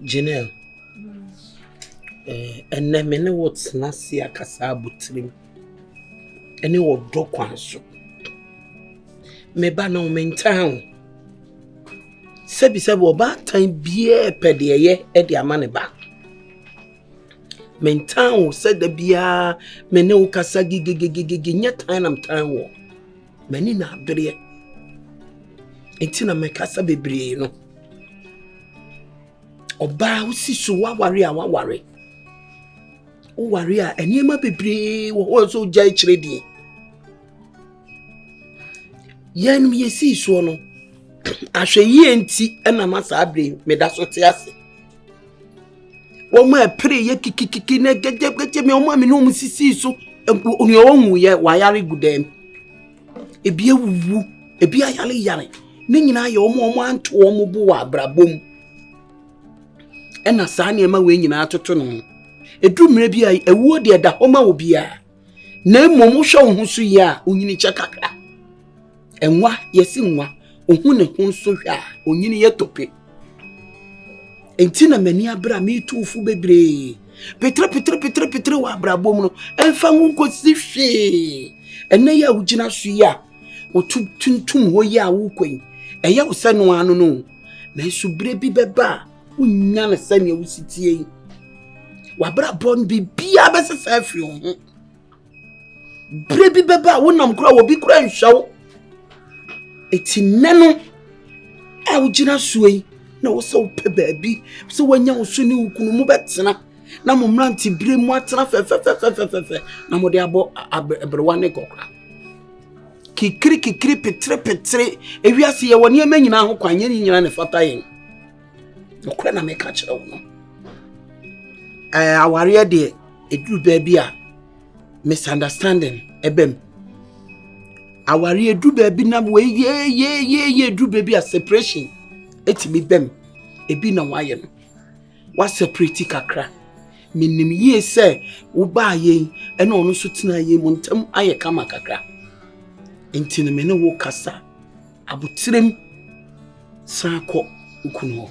Gynel. And then many words Nasia Casabutrim. Any old dog quanso. Me bano main town. Sebi sebo ba time biye pediye edi amane ba. Main town said the bia mene ukasa gigi nya time am time wo. Many na abere. Entina me kasa bebre no. Oba usi so waware a waware. O ware a eniema bebre wo so jai chiredi. Yen mi yesi so no. Ahwe yi enti na masa abre me da so te ase. Wo ma pray ye kikikiki na geje me o ma me no mu sisi so oni o hu ye wa yare gudem. Ebi awuwu, ebi ayale yare. Ne nyina ye o mo anto o mo bu wa abrabom. Ena saa ne ma we nyina atoto no. Edu mre bi ai ewuo de da homa obi a. Na emom hwe wo hu so ye a onyini che kakra. Enwa yesi nwa ohu ne hu so hwe a onyini ye tope. Enti na mani abra me tufu bebre. Petre wa abrabom no. Enfa hu kosi hwe. Ene ya ugina so ye a otuntum ho ye a wo kwen. Eya wo se no anu no. Na subre bi beba unya na sane wusitie yi. Wa brabon bi bia besesa afri ho. Bre bi beba wonam kura wo bi kura nhwawo. Eti neno a ugina so yi na wo se wo pe baabi so wanya wo so ni ukunu mu betena na mo mranti bre mu atena fe na mo de abo abrewane kokra. Kikiri petre ewiase ye woni ema nyina ho kwanye ni nyina ne fata yen okra na meka kire wo no aware de eduru ba bia misunderstanding ebem aware eduru ba bi na we ye eduru ba bia separation etimi bem ebi na waye no wa separate kakra minim ye se wo ba ye ena ono so tena ye mu ntam aye kama kakra. Entine me ne wo kasa abutirem sako ukuno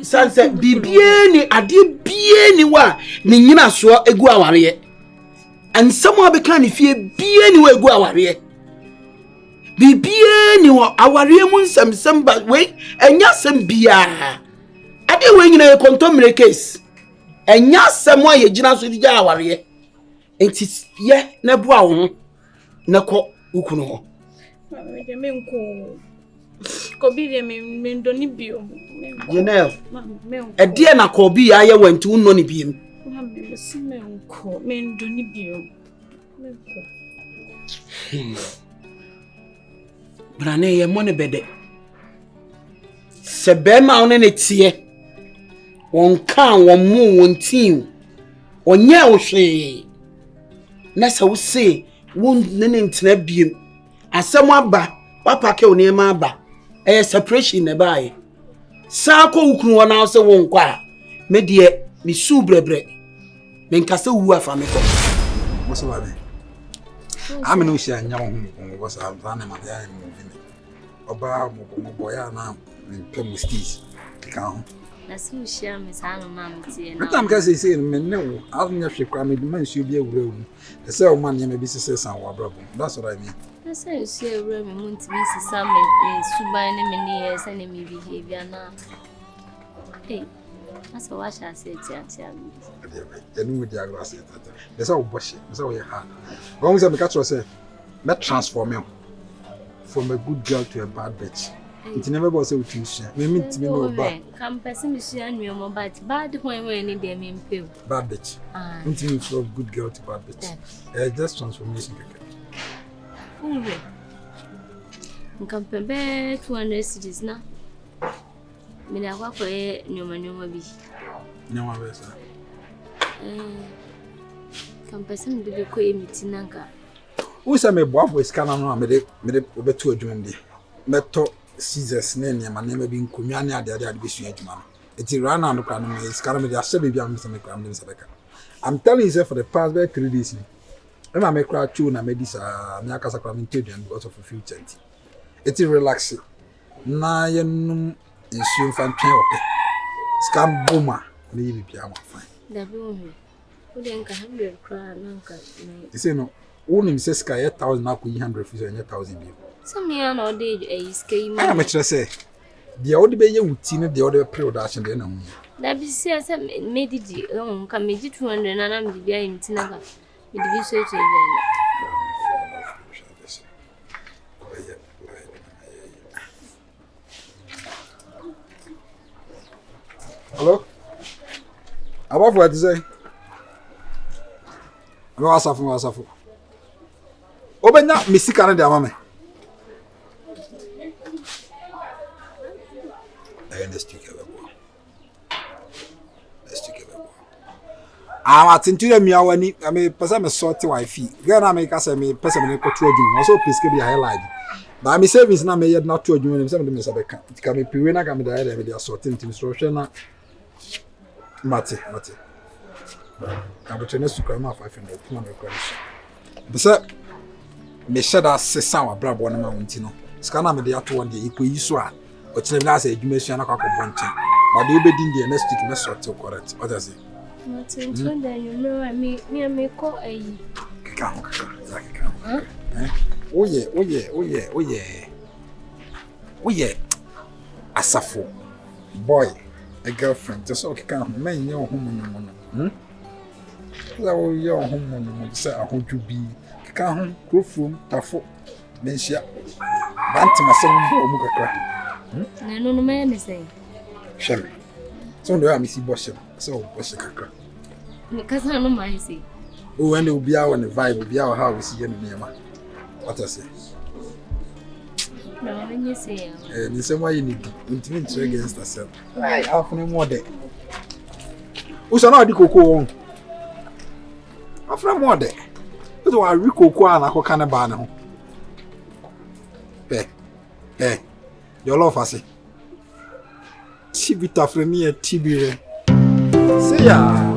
sanse bibie ni ade bie ni wa ni nyina so egu aware ansam abeka ni fie bie ni wa egu aware bibie ni wa aware mu nsam ba we enya sam bia ade we nyina ye contomre case enya sam a ye gina so di aware. Enti ye na bua wo na ko ukunu ho. Me nko ko bi de me ndoni bio. Gynel. E de na ko bi ya ye wanti unno ni biem. Na me se me nko me ndoni bio. Me nko. Brane ye mo ne bede. Se be ma one ne tie. Won kan won mu won tin. Onye wo hwe. Nasa wo se won ne ntena biem asem aba wapake oni ma aba separation ne bae sa ko ukunu wona wo se won kwa me de mi su brebre me nkase wu afa me ko mo so ba be amene wo sia nya wo ho sa amfa ne ma ya mo bi me oba mo boya na me pem stis ka ho na si ushia me sa no ma mtie na tam ka se me ne wo anya hwe kwa me man su bi awura wu the say o man ye me bi se san wa brabo that's what I mean na say ushia awura me munti bi se sa me suban ne me ne ye se ne me behavior na asa wa sha se tia me enu wo dia grass tata the say o boshi the say o ye hard but we say me ka tro say me transform you from a good girl to a bad bitch. It never was a tuition. Me meet me no bad. Come person me see and me bad when any day me pay. Bad bitch. Meet me from good girl to bad bitch. Just transformation keke. Come pembe 200 cities na. Me na kwa nyoma bi. Nyoma be sa. Come person do ko emiti nanka. Wo say me boafo scanner no me de obetu adwum di. Meto scissors ne ne ma ne ma bi nkonwa ne ade bi sua adwuma no. Eti rana no kwa no me scanner me de ahye be bia me se me kwa me se beka. I'm telling you for the past 3 days. Emma me cry chu na me dis me akasa kwa me ntedwan because of future. Eti relax. Na yenum nsuo fan twen ope. Scam boma na yi bibia ma fine. Da bi wo me. Wo de nka 100 kra na nka. You say no, wonim say sky 1000 na ko 100 fi so 1000 bi. Some ya na ode iske yi Ana ma. me kire say dia wode be ye wuti ne dia wode be production de na hu. Da bi si asa me didi nka me di 200 na me bibia yi ntina ka. Me di bi so to bia na. Hello? About what to say? No asafu. Obenya misika na de amame. Let's take it. I'm at into me awani. I mean, person me sort wifi. Gana me ka say me person me ko to adwum. Also piske be highlight. But me savings na me yet not to adwum. Me say me say be ka. Tika me piwe na ka me da me dey sort into instruction na Mate. I'm going to cry my 500. Come on, but sir, me said that Sesama Brab one mountain. Scanner me the other one day, equal Isra, or China say, you may see an aqua bunching. But you be in the next week, mess or to correct. What does it? Martin, you know, me call a. Oh, yeah. Asafo. Boy. A girlfriend, just okay, come, man, your home. So, your home, say, I want to be. Come, room, tafo, mensia. Bantam, my son, Mugaka. No, man, is saying. Sherry. So, do I miss Bosham? So, what's the cracker? Because I know my say. Oh, and it will be our vibe, will be our house here near my. What I say? No, when you say, and the same way you need to against yourself. I have no more day. Who's another cocoa? After more day. That's why Rico Kwana Canabano. Hey, your love, I say. Tibita for me a tibire. Say ya.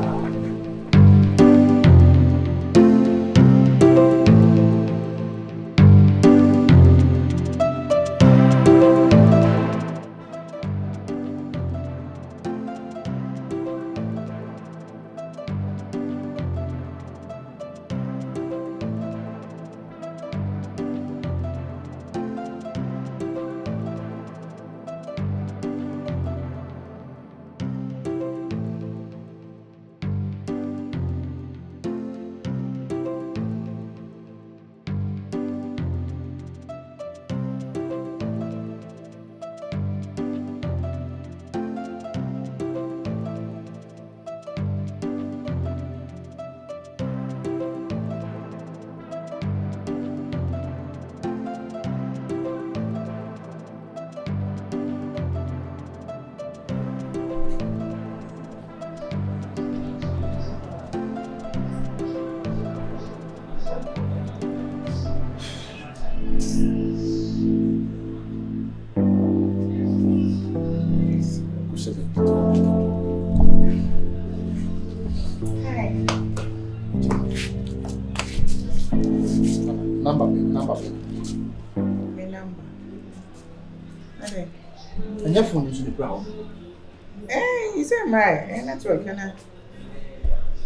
Number. And your phone is the ground. Eh, you say my network, can I?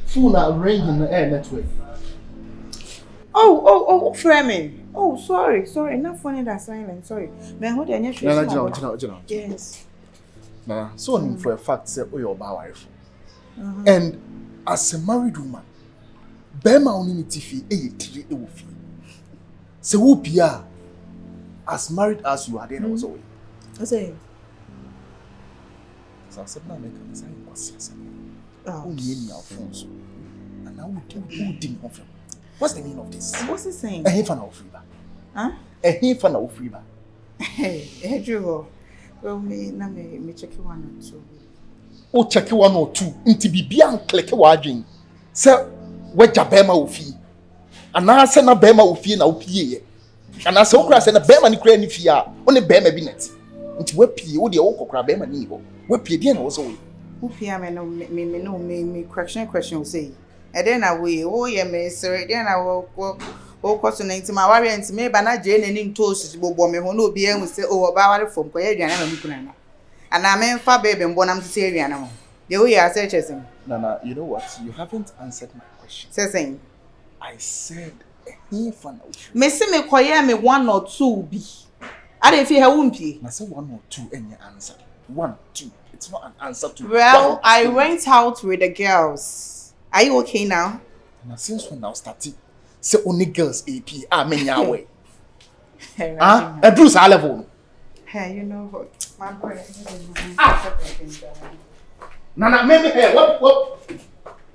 Phone are ringing the air network. Oh, framing. Oh, sorry. Not funny that silent. Sorry. Man, what are you No. Yes. Nah, so for a fact, say, oh, your wife. And as a married woman, Bema only TV, a woofy. So, whoop ya as married as you are, then also. I say, so I said, now make a sign. oh, Only our phones. And now who didn't offer? What's the meaning of this? What's he saying? A infant of fever. Huh? A infant of fever. Hey, Drew. Well, me check one or two. Oh, check 1 or 2. Into be beyond click a waging. Sir, where Jabema will fee. And I send a Bema will fee and I'll pay. And I saw crass and a Bema and cranny fear. Only Bema binet. Into what pee, oh, the old crab Bema Nivo. What pee again also. Who PM me question will say. And then I will, oh, yeah, me, sir. Then I will O koso na ntima ware ntime ba na je nanim toast bobo me ho na obi ehun se o ba ware fom ko ye aduane ma mukuna na ana me fa baby mbonam se aduane mo de wo ya say chesem Nana, you know what? You haven't answered my question. Say I said any fun. me se me koye me 1 or 2 bi ade fi ha wumpi I said 1 or 2 and you answered 1, 2. It's not an answer to well I went out with the girls. Are you okay now? And since when now starting say only girls AP many away. Ah, a Bruce level. Hey, you know what? My brain. Nana, maybe hey, what?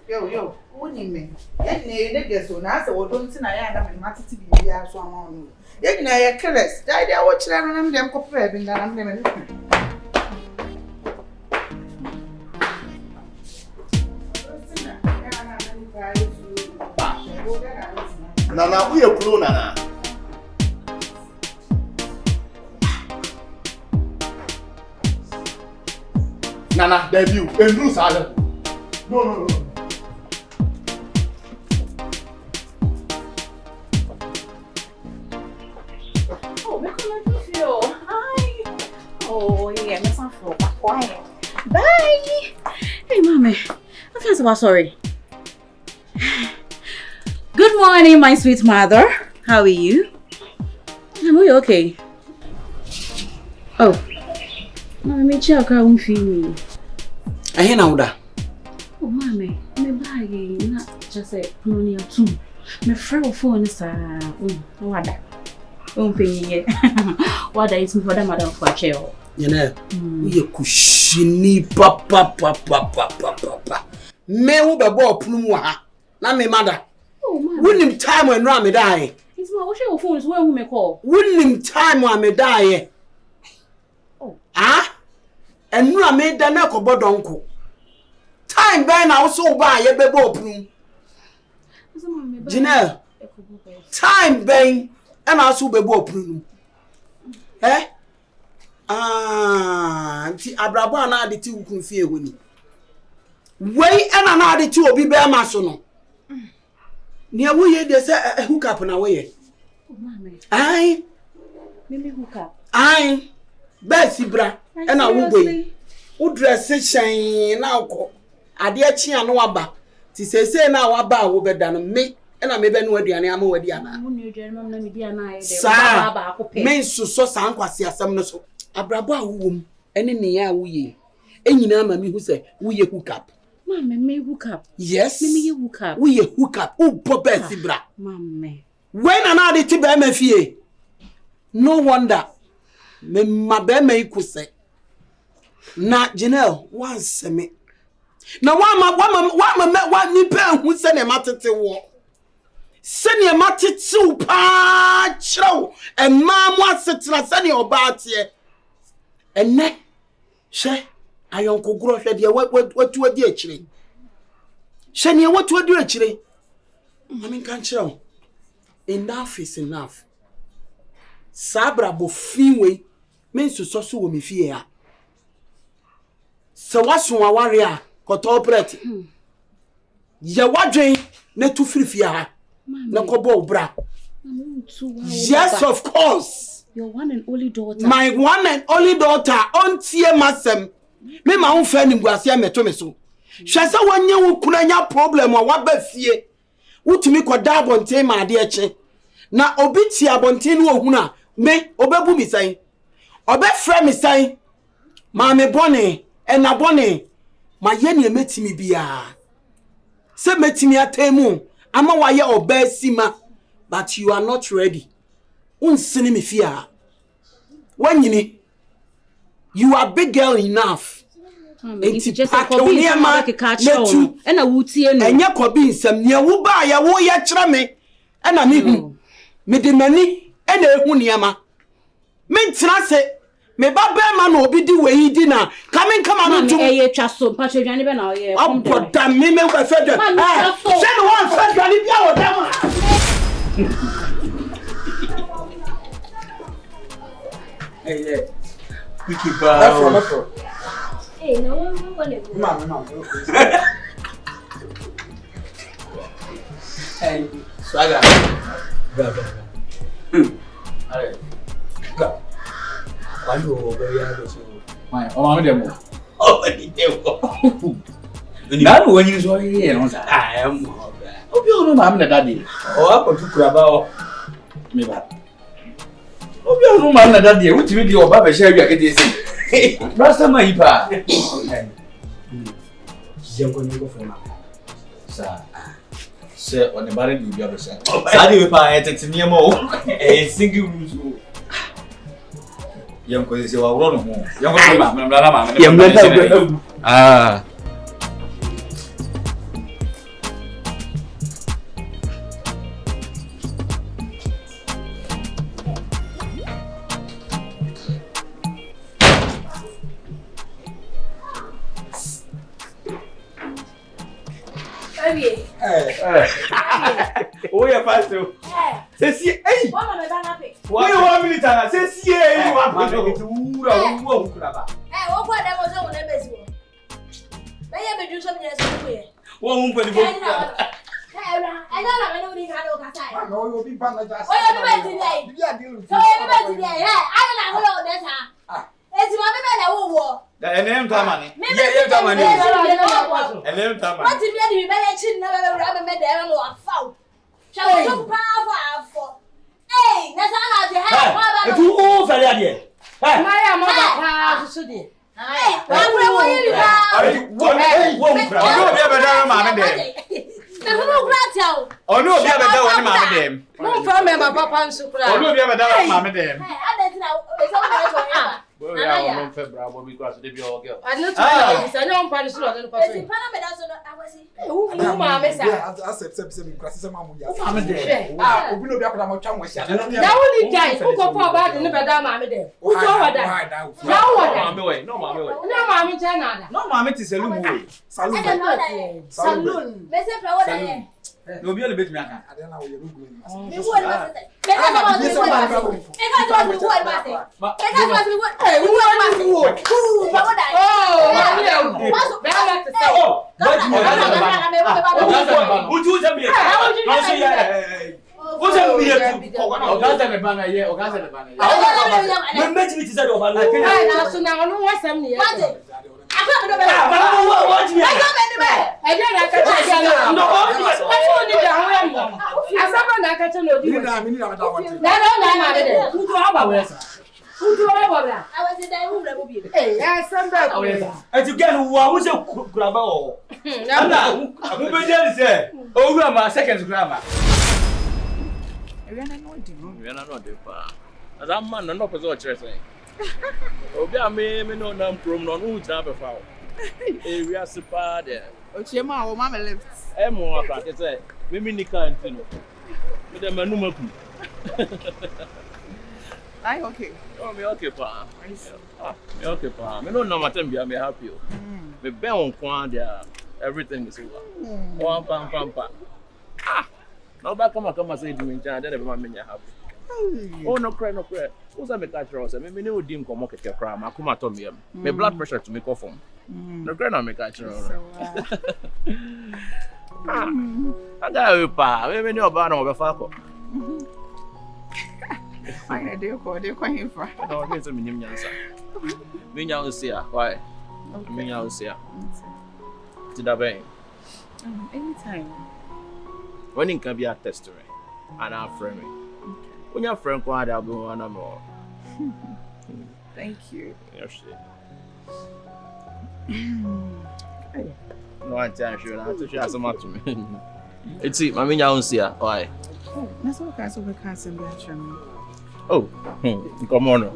Yo, what do you mean? You get so now, so don't see I am a matter to be here, so I'm on. You know, you're careless. I watch them, them comparing that I'm never. Nana, we are blue, Nana. Nana, debut. And Bruce Allen. No. Oh, make a feel. Hi. Oh, yeah, let's not feel quiet. Bye. Hey, mommy. I feel so sorry. Good morning, my sweet mother. How are you? Are you okay? Oh. Mommy, check how I'm feeling. I hear now that. Oh, mommy, me bag not just a colonial too. My friend phone is what that? What is me for the madam for chair? You know, we are kushini papa. Me who be born plumwa. Na me mother. Oh, mommy. Wouldn't him time when Rami die? It's my washing phone is where we may call. Wouldn't him time when me die? Oh. Ah? And you made the neck of Bodonko. Time ben also buy a baby open. Gynel. Time ben and also baby open. Eh? Ah, Auntie Abrabana the two can fear with me. Way and another two will be bear masono. Near we they say a hook up on our way. Oh, mommy. Aye. Maybe hook up. Aye. Bessie bra. And I will wait. Who dress shine now? Adjei and no aba. Ti say now aba will be done me. And I may be no idea. I'm with Diana. Sir, men so sankwasi asem so. Abrabo awum. Ene ne ya wuye. Enyina mami hu say wuye hook up. Mama, me hook up. Yes. Me hook up. We hook up. Who papa sibra? Mama. When another tiba me fie. No wonder. Me mabe me ikuse. Na Gynel once me. Na wa nipa hu se ne matete wo. Se ne matete pa chro. E ma mo asetena se ne obaate. Enne. She ayon kogro hwe de watu adi akire. She ne watu adi akire. Mami kan chro. Enough is enough. Sabra bo finwe men so wo me fie a. Se waso aware a koto operate. Ye wadwen na tu frifie ha. Na kobo obra. Yes, of course. Your one and only daughter. My one and only daughter. Ontie masem. Me ma won fa nimguase ameto me so. Hwe se wonye wo kuna nya problem a waba fie. Wutumi koda abonten ma ade eche. Na obi ti abonten no ohuna me obebu mi san. Obefra mi san. Ma me bone ena bone. Ma ye ne metimi bia. Se metimi atemu ama wa ye obesima, but you are not ready. Unsini mi fia. Wanyini. You are big girl enough. If you just a copy of catch on and a wooty and ya kobi nsem ne wo ba ya wo ye kire me na me hu me de mani e na ehu niama me ntra se me ba be ma na obi di we di na come no do e twa so pa che dwane be na ye come there da me go fed se no one fed dwane bia wo da Hey, we keep Afro. Hey, no one will go. No. Hey, swagger. Quando beviamo su. Ma o ma demo. Oh, vediamo. Na wo yin so ye no sa. Ah, è un po'. Obi ono ma am na daddy. O apo tukura ba o. Me ba. Obi ono ma am na daddy. Utimi di oba be share wi akete esi. Rasta ma ipa. Jango ni go fona. Sa. Se on the bari di obi abesa. Sa di we pa etete niam o. Single room so. Yang ko se wa woro no mo. Yang ko ma. Yang blenda. Ah. Oya pasto. Sesi ei. Mama me ba na pe. Oya wa militana. Sesi ei wa pasto. Ura ukura ba. Wo kwa da mo so wo na besi wo. Be ye be ju so mi so wo ye. Wo hun pe ni bo. I don't know when you had a cat. No, you'll be banned. Oh, you'll be today. So, you'll be today. I don't know what that's. It's my baby that will war. The name Tamani. Yeah, Tamani. And name Tamani. What if you be chin never rubber made them or foul? Shall we look powerful? Hey, that's all I have. It's too old for that yet. My mother, should it? Hey, what will you have? Oh no, be better when mama dem. No problem, papa and super. Oh no, be better when mama dem. I don't know. It's all Well, I am February because they be all girl. I know I don't punish you. I was who mamma said. I said, crosses a mamma. Open up your mouth. Now only die. Who go for bad in the bed, mamma there? Who go that? Now what? No, mamma. No, mamma, Janada. No, mamma, it's a saloon. Saloon. Mr. Flower. No, be a bit me. I don't know you're going. You would not say. And you get who was a grabber. Who be there say, oh, grandma, second grandma. We are not the far. As I'm man, no person. Oh, me no name from no who's not a foul. We are super there. Ochema o mama left. More practice. Maybe Nika and Tino. With them, no I okay. Oh, me okay, pa. Me okay, pa. Me no matter me happy. Me be on kwan there. Everything is over. One pam. Ah. Now back come say do me chan. Then be me happy. Oh no cry. Who's that me catch us? Me no dim come market cry. Ma come at me. Me blood pressure to me go from. No cry na me catch us. I got you pa. Me no ba na obefa ko. I dey go him for. No, me say me nim nyansa. Me nyansa why? Me nyansa. Did that be? Anytime. When it can be a tester, and our friend. When your friend quite I'll be one more. Thank you. Yes, no, I'm sure I to share some to me. It's it, I mean, I don't see her. Why? That's what guys over cancer be actually. Oh, come on.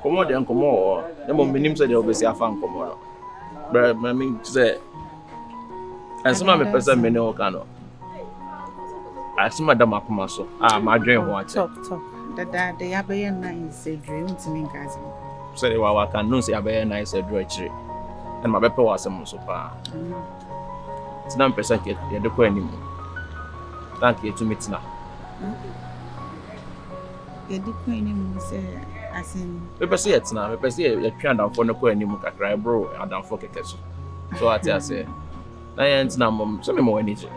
Come on, then come on. The moment him said they'll be say I found come on. But I mean, say, and some of the person may know cano. I see Madam Akumaso. My dream one. Talk. That they are very nice. A dream to me, guys. So they were can no say a very nice dream. And my papa was some so far. It's not person get the coin anymore. Thank you to meet now. The coin say as in. People say it's now. People say you can't down for no coin anymore. Cry bro. I down for kekeso. So I tell say. Now it's now mom. So me more energy.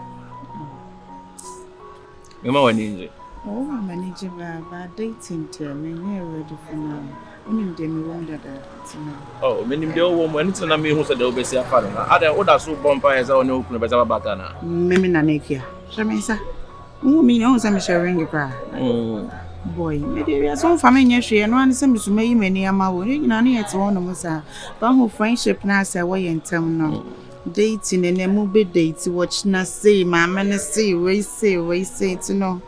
Me more energy. Oh, manage about dating to me ready for now. Only them wonder that. Oh, meaning the old woman, it's not me who said they'll be a father. I don't want so bumpers or no better bacana. Memina Nakia. Shamesa. Who mean on some sharing the car? Boy, maybe we are so familiar. She and one seems to make many a mouth. You know, it's one of us. But who friendship now say away in town now. Dating and a movie date to watch na say, mamma, and say, we say to know.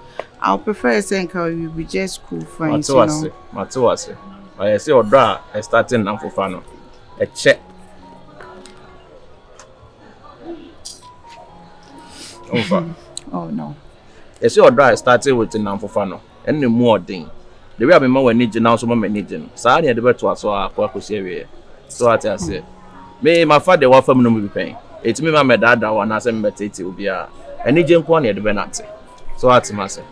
I'll prefer saying we be just cool friends. Matuase. I say or draw a starting and for fun. A check. Oh no. I say or draw starting with an for fun. Any more thing. The way I remember when need now so managing. Sorry, I developed to us or Aqua. So I say, me, my father, what family will be paying. It's me, my dad, one as a meditate will be a agent one at the Benate. So that's my say.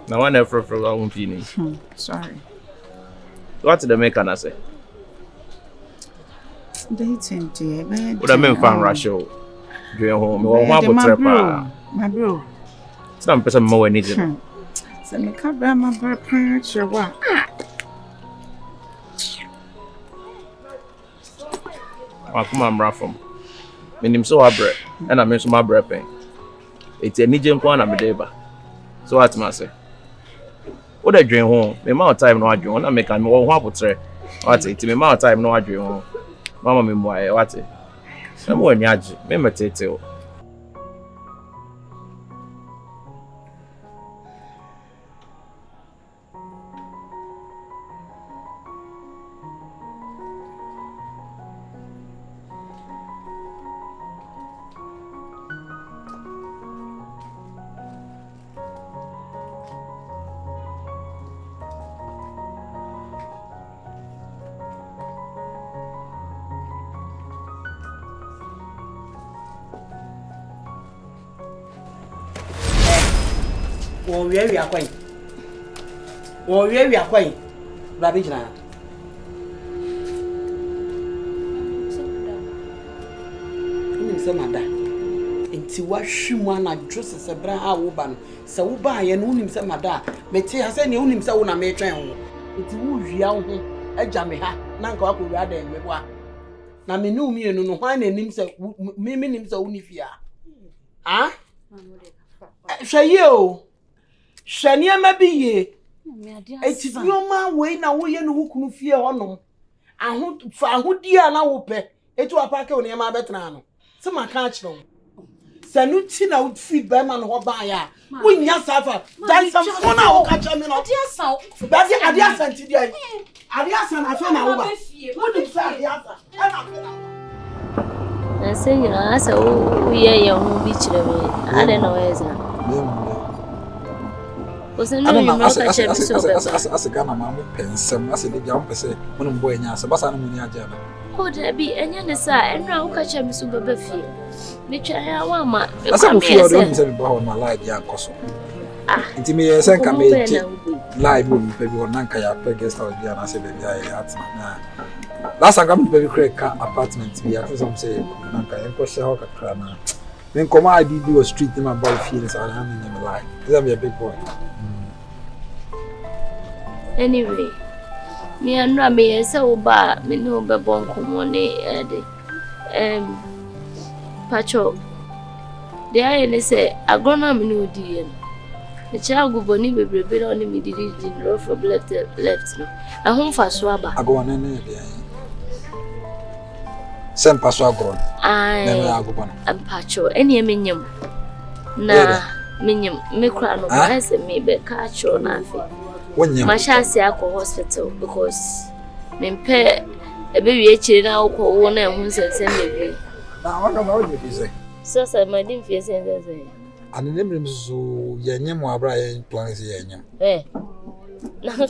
Now, one ever for our own feeling. Sorry. What's the make I say? Dating, dear. What I mean, fan rush you. Go home. Or my bro. Some person more needed. So, me can't bear my parents. Your what? I come and run from. Meaning so I bread, and I mean so my bread pain. It's a Nigerian one I'm a deba. So what I say? What I dream home, the amount of time no I dream, I make an more one portrait. What's it? The amount of time no I dream home. Mama, me boy, what's it? I'm more Adjei, me meditate. Where we are going. Where we are going. Rabijana. Mada. Inti washimu na dress sebra ha woban. Sa woba ye no unim se mada. Meti ha se ne unim se wo na me twen ho. Inti wo hwia ho agya me ha na nka wako wi ada me boa. Na me nu mienu no hwan na nim se me nim se wo ni fia. Ah? Hwaye o. Shania mabiye. Eti bioma we na wo ye no wukunu fie honom. Ahudi a na wo pe. Eti wa pa ke oni ma betena no. Se maka achiro. Sanuti na wo feed by man ho ba ya. Wo nya safa. Dan sam fo na wo ka cha me no. Adiasa. Bazi adiasa nti dia. Adiasa na fe na wo ba. Wo ni sa adiasa. E na fe na wo. Na say you know asa wo ye ho bi kire me. Ade na wo eza. Você não me mostra que é super. As Ghana mamu pensam as de jam pese monum boy nya se basa no muni agya na. O de bi enya ne sa enra wo ka che me super ba fie. Me twa ya wa ma. Asa mo fie o do se me ba ho na live ya nkoso. Nti me ye sen ka me live mo pe bi wona nka ya pe guest house bi na se be ya atina na. Last time me pe bi ka apartment bi ya some say na nka en ko she ho kakra na. Then come I did do a street in my boy feelings and I'm in my life. This be a big boy. Anyway, me and Rami is so bad, me no be bon commone Pacho. The I say agronomy no dear. The child go boni be brebe on me did in road from left no. A home for swaba. I go on any day. Sem paso agron. I'm Pacho, any minyum. Na minyum, me cry no as me be catch or nothing. When you Mashasi Akua hospital because me pay a baby now call one and who said send me. Now, what about you? Say, so said my dim face and say, and the name so Yanyam or Brian plans Yanyam.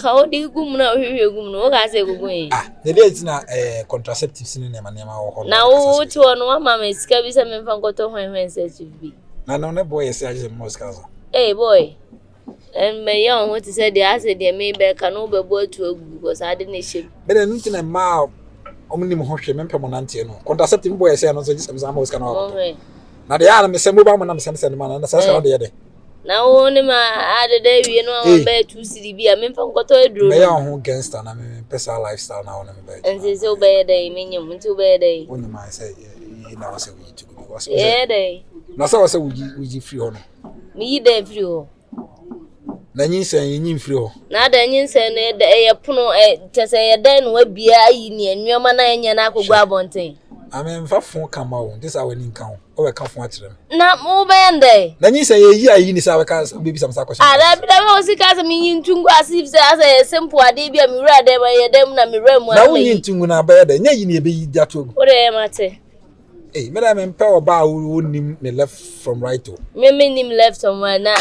How do you go now? You guys say go away. The day is not a contraceptive cinema. Now, to one mamma is cabis and from Goto when says you be. Now, no boy is a Moscow. Hey, boy. And my young what is said, the answer they may be can over board to a because I didn't ship. But then, nothing a mile. Only Mohoshe, Mempermonantino. Contraceptive boy, I say, no, just some Moscow. Na de ya me say mobile man na me send man na say de de. Na woni ma adede wie no on be 2 cedi bia me mfa nkoto eduro. Me ya ho gangster na me personal lifestyle na wona me be. Ense se obeye dey menyem nti obeye dey. Woni ma say na was we to go because. Yeah dey. Na say we free ho no. Me yi dey free ho. Na nyinsen yin free ho. Na da nyinsen na ye pono tese ye den no abia yi ni anuoma na enye na akogwa abonten. Amen fa fon kama wo this are when kan o we ka fon atrem Na mo bende na nyi say ye ayi ni say we ka baby some question ada bi da we si ka say me ntungu asif say simple ade bi me wura dem ye dem na me ramu na wo nyi ntungu na ba ye da nya yi ni e be yi da to o de mate me da me mpa oba wo nim me left from right to me nim left somewhere na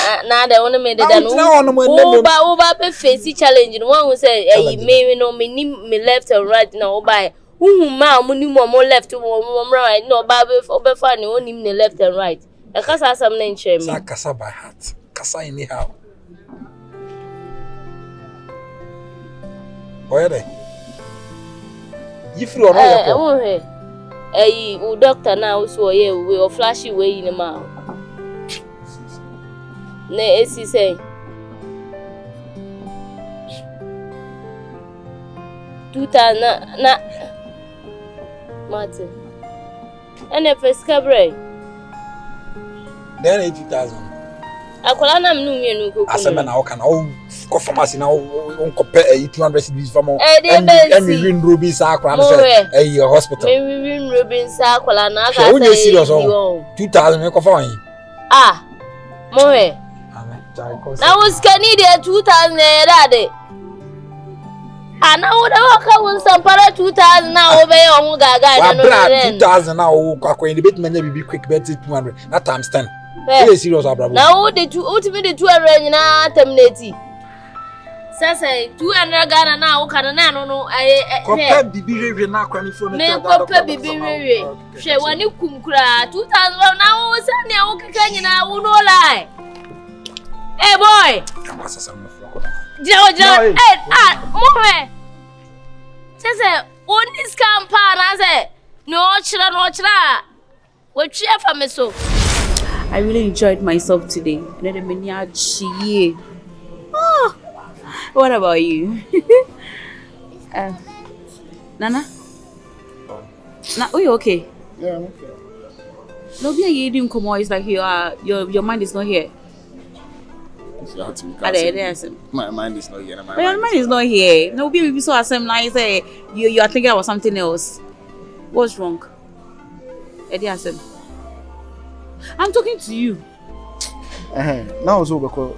da wona me de da no o ba pe face challenge no one say me no me nim me left and right na o ba ma muni mo left mo right no ba be fa ni onim ne left and right e kasa sam na nche me kasa by heart kasa anyhow oya dey yifri ono ye ko o doctor na o so ye we o flashy we ni ma ne esi say 2000 na Martin. And if it's cabaret, then 80,000. Akua na mnu mienu ko. Asema na o kana o ko pharmacy na o compare 200 cedis from and we win Ruby sa Akua na say hospital. Me win Ruby sa Akua na ka say. When serious 2,000 me ko fa yin. Ah. Mohe. Na was Canadian 2,000 era de. Ana woda waka won sampara 2000 na wo be on gaga na 2000 na wo kwakwa in the bit manya bibi quick bet 200 na times 10 very serious abrabo na wo de ultimate 200 nyina terminate sasa 200 Ghana na wo kana na no kopɛ bibi hwehwe na akwa ni phone me kopɛ bibi hwehwe hwe wani kumkura 2000 na wo sane wo keka nyina wo no lie hey boy Jojo mohe sese oni scampa na se no chira we twa fa me so. I really enjoyed myself today. And then Adjei. Oh, what about you? Nana? Are you okay? Yeah, I'm okay. No, be a eating come on. It's like your mind is not here. My mind is not here. Your mind is not here. No, be so asem like say you are thinking about something else. What's wrong? Eddie Asem. I'm talking to you. Now also beko.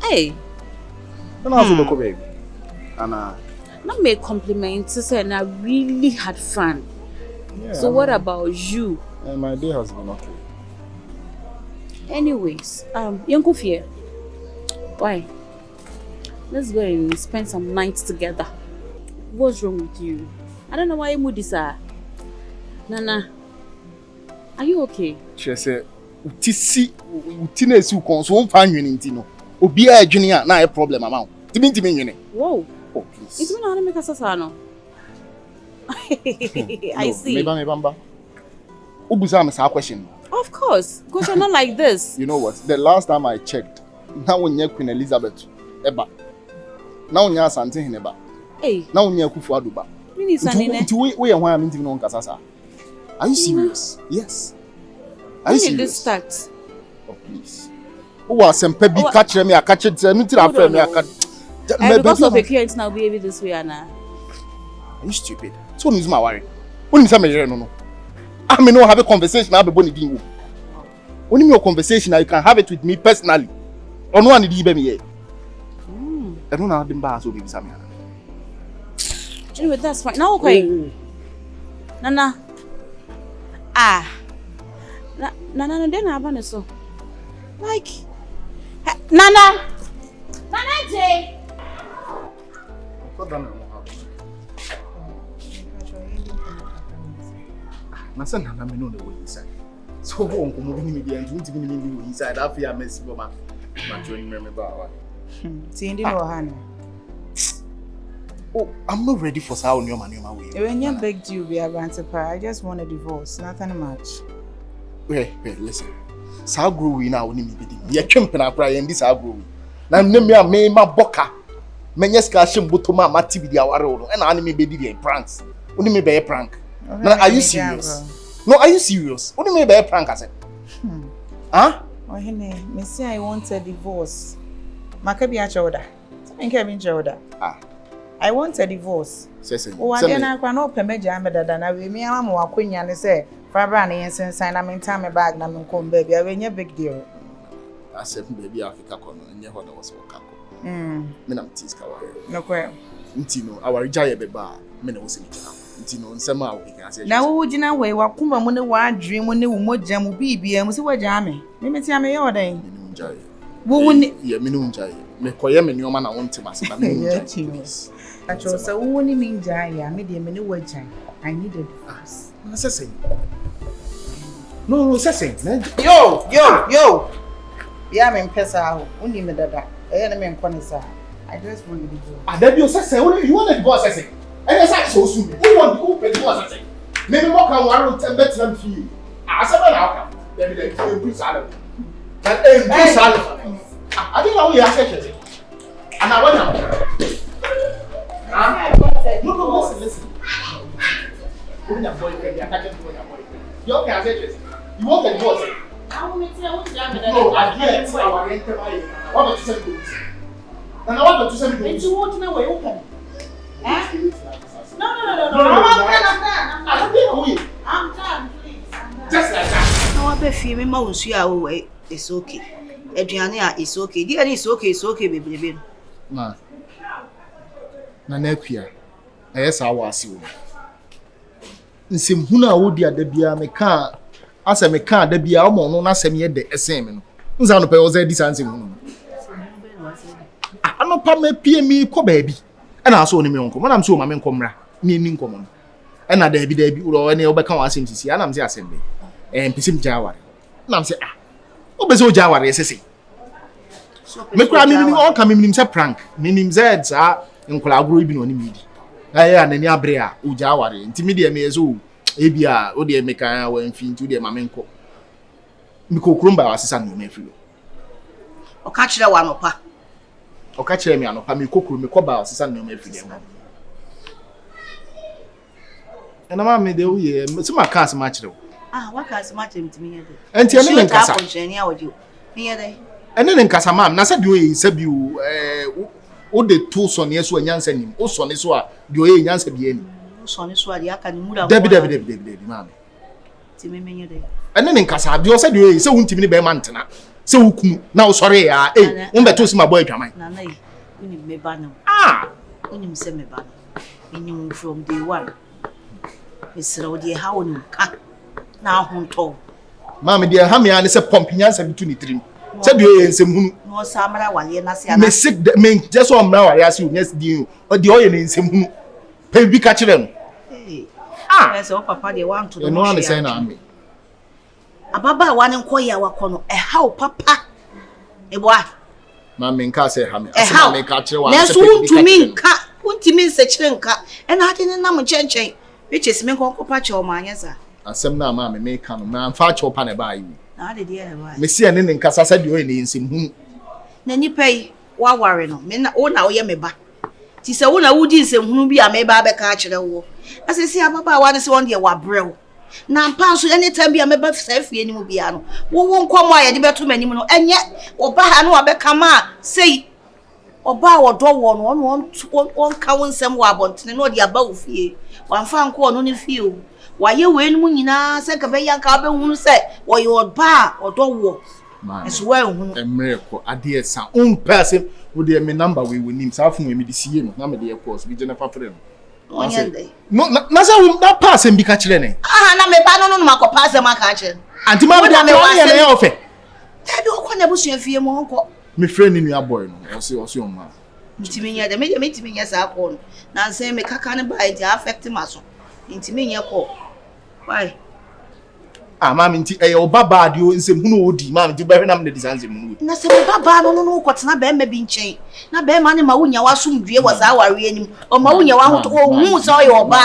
Hey. Now also beko baby. Anna. Not make compliments. Say I really had fun. Yeah, so what about you? My day has been okay. Anyways, Yanko Fear. Why? Let's go and spend some nights together. What's wrong with you? I don't know why you mood this are. Nana, are you okay? She said, "Utinesi ukonso mfa nwene ntino. Obi a adwene a na problem amount. Timi nwene." Whoa. Oh, please. It's me na make us sasano. I see. Meba. Ubuza me sa question. Of course, because you're not like this. You know what? The last time I checked, now when you're Queen Elizabeth, Eba. Now when you're Santin Eba. Hey. Now when you're Kufu Aduba. Really, Sanine? We are why I'm interviewing on Kasasa. Are you serious? Yes. When did this start? Oh, please. Oh, I sent Pebby catch me, I catch it, me. Because of the kids now behave this way, Anna. Are you stupid? So, who's my worry? When is I no? I may not have a conversation. I have a bonny deal. Only your conversation, you can have it with me personally. Or no one did even me. I don't have been bad, so be Samia. Anyway, that's fine. Now, okay. Nana. Nana, then I have so. Like, Nana Adjei. My son, I know the way inside. So, won't come moving me and to me inside. I feel messy for my joining me about. See, no, Hannah. Oh, I'm not ready for Sao Newman. When you begged you, be a banter, I just want a divorce, nothing much. Listen. Sa grow we now ni me be di. Ye twempena kra ye ndi sa grow. Na me a me ma boka. Menye ska hye mbotoma ma TV di aware wo no. E na ani me be di pranks. Oni me be prank. Now are you serious? No, are you serious? Oni me be prank ase. Huh? Oh, Hene, me say I want a divorce. Makabi a choda. Enke bi choda. I want a divorce. Sese. O ade na kwa no pemeja amedada na we mi ama wakonya ne say Fabra na yensen sign na me time bag na me nkom baby. I wenye big deal. Asem baby Africa kono enye ho na wo se okako. Me na mtis ka wa. No kwe. Ntino our Adjei beba me na wo se mija. Ntino nsema a wo kan say. Na wo gina we wakuma mu ne wa adwen mu ne wo mogya mu bibia mu se wagya me. Me meti ame ye odan. Me no Adjei. Wo woni ye me no Adjei. Me koye me nyoma na won tema se ba me no Adjei. Acho so wo woni me Adjei ya me de me ne wagya. I need a divorce. Na sese. No, sese. Yo. Yeah, me pesa ho. Uni me dada. Na me nkone sa. I just want a divorce. Adabio sese, you want a divorce sese? And that's so soon. Who want to divorce sese? Maybe more can warrant 10 better fee. Asaba na aka. Dem dey improve salary. That improve salary. I think we are saying. And I want to. No, listen. When your boyfriend, you can't do your boyfriend. You okay, I said you want a divorce? No, I can't. Our rental. What about you say to this? And I want to say to this. You want to know where you open? No. I'm done, please. Just like that. No, I bet you me ma unsu it's okay. Adriana is okay. Dear is okay, baby. Ma. Na nekwia. Ayesa awasi wo. Nsem hunu a wodi adabia me ka asa me ka adabia omo no na asem ye de esen me no. Nza no pe wo za di sansem hunu. Ano pa me pie mi ko baabi. E na aso oni me nko. Manam so ma me nkomra. Mi ni nkomo no. E na daabi uro ene obeka wa asem sisi. Anam se asem be. Mpisim jaware. Nam se obese o jaware sese. Me kura mi ni o ka mi se prank. Mi ze za nkola agro bi no ni mi di. Aya na ni abre a o jaware. Nti mi de me ezo ebia o de me kan wa mfi nti o de ma me nko. Mi kokromba wa sesa no me filo. O ka kire wa no pa. O ka kire mi anopa mi kokro mi koba wa sesa no me filo. Ena ma me de o ye se ma ka se ma kire o. Waka se ma kire mtimi ye de. Enti ene ne nkasa. Me ye de. Ene ne nkasa ma na se de o ye se bi o de to so ne so anyansa nim. O so ne so a de o ye anyansa bi ani. So ne so a de aka ni mura. Debi ma me. Ti me menye de. Ene ne nkasa de o se de o ye se wuntimi ne be ma ntena. Se wukunu na o sore ya won beto si ma boy dwaman. Na na yi. Uni me ba no. Uni se me ba no. Uni from day one. Misra o de ha woni ka. Na ahonto. Ma me de ha me an se pompinyansa bitu ni trim. Se de o ye nsem hunu. No samara wale na se ana. Me sick me just o mra wale ase o nyes di o de o ye ne nsem hunu. Pe bi ka kire no. Ese o papa de want to no one say na me. Ababa wa ne nkoya wakono how papa eboa ma me nka say ha me asema me ka kire wa na so untimi nse kire nka e na ade ne nam chenchen which is me nko pa che o ma anya sa asem na ma me ka no ma fa che o pa ne ba yi na ade de e ba me si ene ne nka sasa de o ne nsem hu na nipa yi wa ware no me na o na o ye me ba ti se wo na wudi nsem hu bi a me ba be ka kire wo asesi ababa wa ne se won de wa brew na mpanso anytime bia meba safie ni mu bia no wo nkomo aye de beto manim no enye oba ha no abeka ma sei oba wodo wo no on ka wonsem wo abontene no de aba wo fie wanfa nko no ne fie o waye we nu nyina se ka be yanka be hunu se wo ye oba odo wo eso wa hunu emre ko ade esa un person wo de me number we nim sa fun we me de sie no na me de course bi je na fafre no no na say that person bi ka kire ne na me ba no makopa se ma ka kire anti ma be na ye na ofe tabi okwa na busu afie mo honko me friend ni nua boy no o se o ma ntimi nya de me ntimi nya sa ko no na say me kaka ne ba e affect maso ntimi nya ko why Mama nti oba bad yo nsem hunu odi mama nti behwe na me disanse mu. Na se baba no kwotena be ma bi nchen. Na be ma ne ma wonya wasomdue wa za aware anim. O ma wonya wa hoto o hu so ye oba.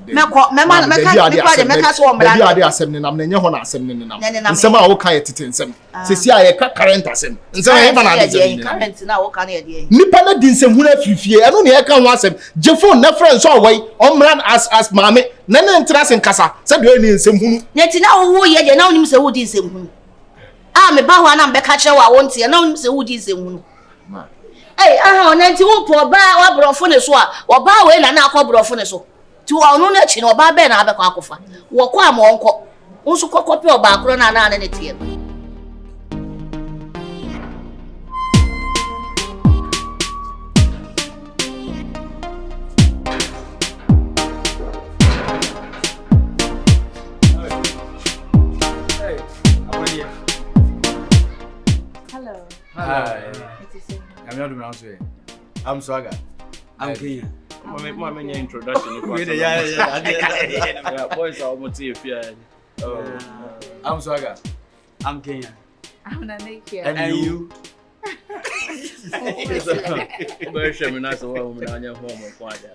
Meko me ma meka so o mra. Bi ade asem ne nam na nye ho na asem ne nam. Nsem a wo kan yetete nsem. Sesi a ye ka current asem. Nsem ye fa na ade. Current na wo kan ye de. Nipa na di nsem hu na fifie eno ne ye kan ho asem. Je phone na friend so awai o mra as mama na ntra sen kasa se de ni nsem hu. Nti na wo ye de na wonim se wo di nsem hu. Me ba ho na mbeka kire wa wo ntia na wonim se wo di nsem hu. Nti wo po ba wa brofo ne so a wo ba we na akọ brofo ne so ti wo no na chi no ba be na abekọ akofa wo kwa am onko nso kokope oba akro na ne tie Hi. I'm not doing answer. I'm Swagger. I'm Kenya. Mama make introduction. Yeah, boys are almost here. I'm Swagger. I'm Kenya. I'm Nanekia. And you? Very sure me nice woman on your home or quite.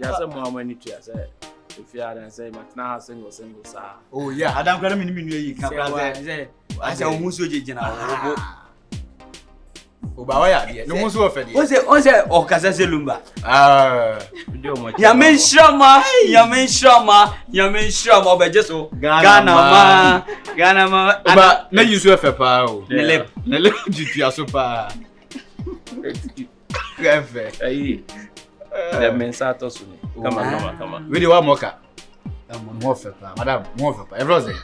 Just some more money to say. If you are say matna single sir. Oh yeah, Adam kana me you can say. I say o muso jejina. Oba wa ya de no muso ofe de. On say o kasa selumba. Ya men shama obeje so. Ghana ma. Oba na yusu efe pa o. Nele tutu aso pa. Efe. Ayi. The mensato suni. Come on. We dey wa moka. Mo ofe pa. Madam, mo ofe pa. Everyone say.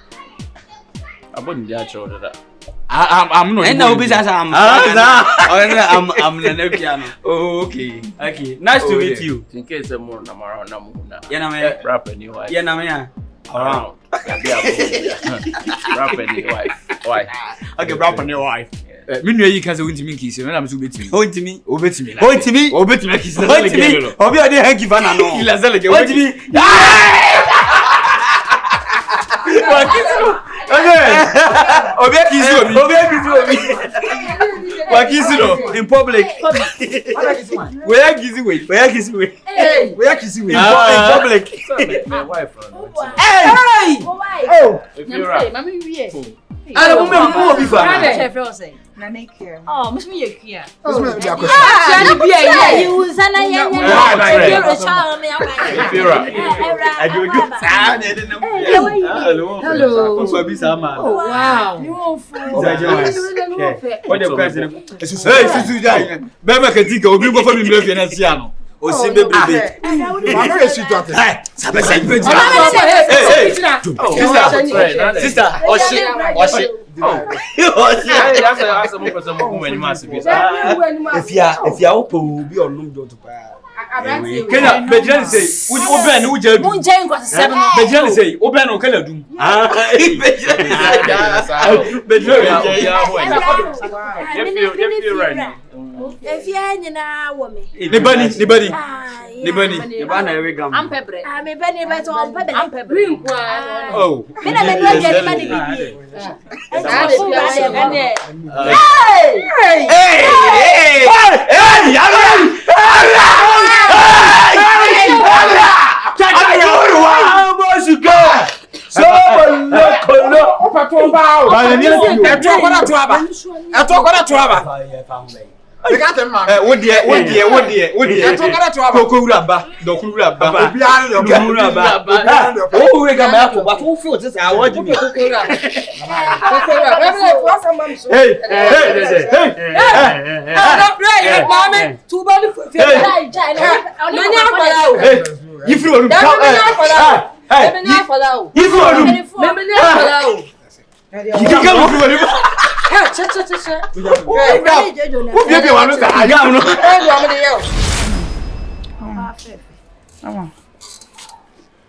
Abon dia cho that. I'm not. And now business I'm Nanekia. Oh, okay. Nice to meet you. In case I'm more namara namuna. Yana rap a new wife. Yana around. Rap a new wife. Why? Okay, rap a new wife. Me know you can say won't me kiss you. I'm so betting. Won't me Kiss. Obi ade hanky van no. Won't me. Obi Wakisi in public. Where kissing way? In public. My wife. Hey! If you're right. I don't remember before. Oh, must be here. If you open be on room to buy. Kenya Bejani say Oben Ujadu. Munjen got 7. Bejani say Oben Okela dum. Bejani right now. If you ain't na woman. Nibani. Yabana every gam. I'm pepper. I'm a penny better on pepper. I'm pepper. Oh. Me na me do anybody bibi.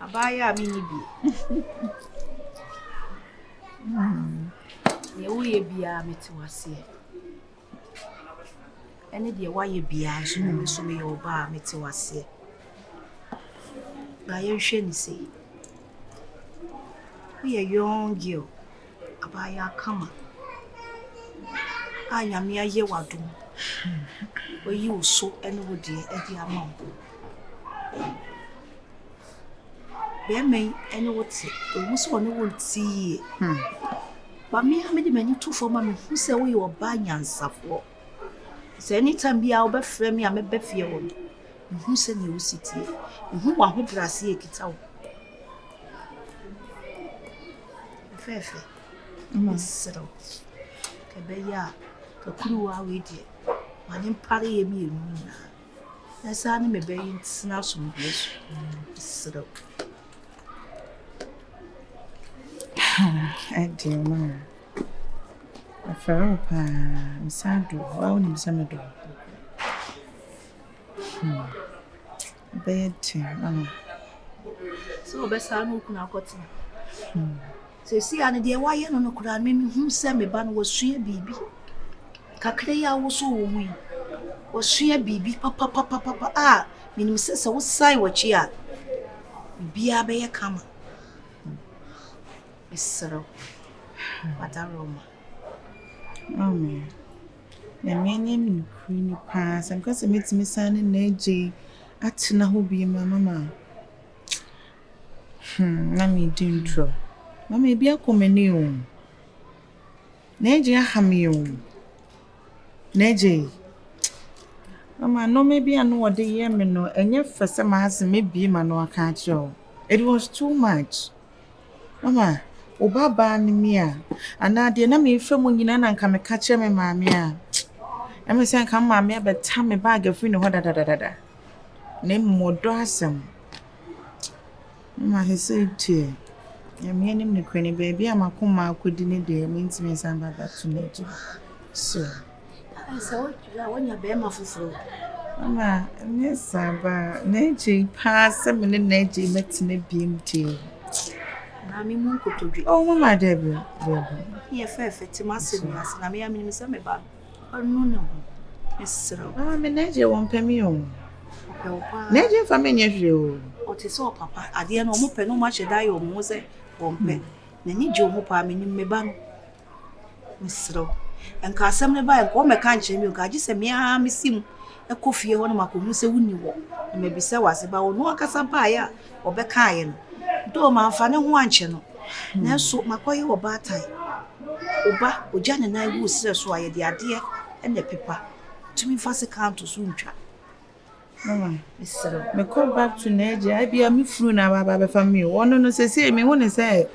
Abaya minibi. Ye wo ye bia metiwase. Ene de wa ye bia so me oba metiwase. Ba ye hwe ni sei. We a young girl. Abaya kama. I am here ye wadu. Where you so anybody at the amount. Bear may any what say, but who's one would see. But me, I made many two for mammy who say we were buying and suffer. So anytime be our best friend, me, I may be feared. Who said you city? Who want to brass ye it out? Fair. Settle. Kebeya, the crew are with you. My name Parry me. That's an immigrant snaps from this. Settle. I dear man. A fellow, Miss Andrew, well, Miss Amador. Bed, Mamma. So, best I know can I got so, see, and dear, why you no could I mean whom send me ban was she a baby? Kakrea was so win. Was she a baby? Papa, ah, meaning says I was sigh what she are. Be a bear come. Miss Sorrow. What a Roma. Mamma. The name Queenie Pass, and because it makes me son and Adjei at Nahobi, my mamma. Let me do true. Mamma be a communion. Adjei, I have you. Adjei. Mamma, no, maybe I know what the year me know, and yet for some hours, maybe my no, I can't show. It was too much. Mamma. Obaba ni mia anade na me fam nyina na nka me ka kire me maame a em se nka maame abeta me bag afi ne ho dadadada na mmodo asem ma hese tie ya me nim ne kwani baby amakoma akodi ne de me ntime san baba to neji so so ya wonya be ma fufuro mama ne saba neji pass me ne neji metine biem tie Nami munko toji. Oh, Mama Debbie. Ye fefe timasinas na me amini se me ba. No. Esro. Ah, me Adjei won pemi o. Adjei fa me nyehwe o. O te so papa, ade na o mo pe no ma che dai o mo se won pe. Na ni je o mo pa me ni me ba no. Esro. Enka asem ne ba enko me kan che mi o ka ji se me a me sim. E kofie ho na makohu se wuni wo. Na me bi se wase ba o no akasa pa ya obeka no. Do ma fane ho anche no na so makoye wo batai oba oja ne na iwu sire so aye de ade e na pepa tumi fase count so ntwa mama me call back to Adjei I be me fru na baba be family wono no se me ho ne se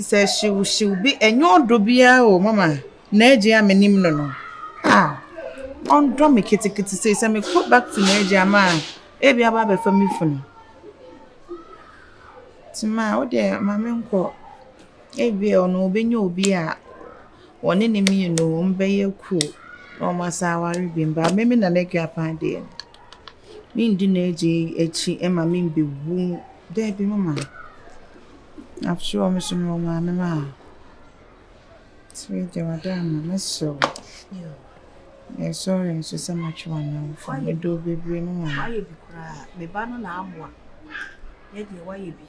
say she will be enyo do bia o mama Adjei amenim no on do me kitikiti say me call back to Adjei ama e bia baba be family funu Tima, what dear, mamma, uncle. A beer no be no beer. One enemy, no, be a cool. No, my sour ribbon, but maybe na neck up and dear. Mean Adjei, Etchi, Emma, mean be woo. There be mamma. I'm sure, Miss Mamma. Sweet, madame, Miss so. Yes, sorry, so much one now. For you do be bring one. Why you be cry? Me banner na amwa. Yet you why you be.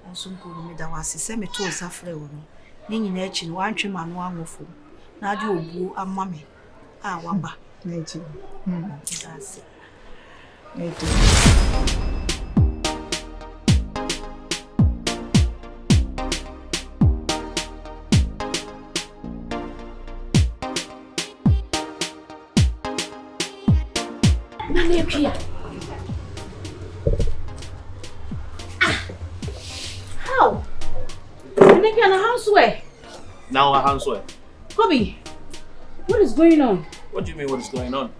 Also go me da wase se me to safre wo no ni nyina echi no antwe ma no anwofo na ade obu amma me a waba Adjei that's Nani pia How? You in a houseware? Now a houseware. Kobe, what is going on? What do you mean what is going on?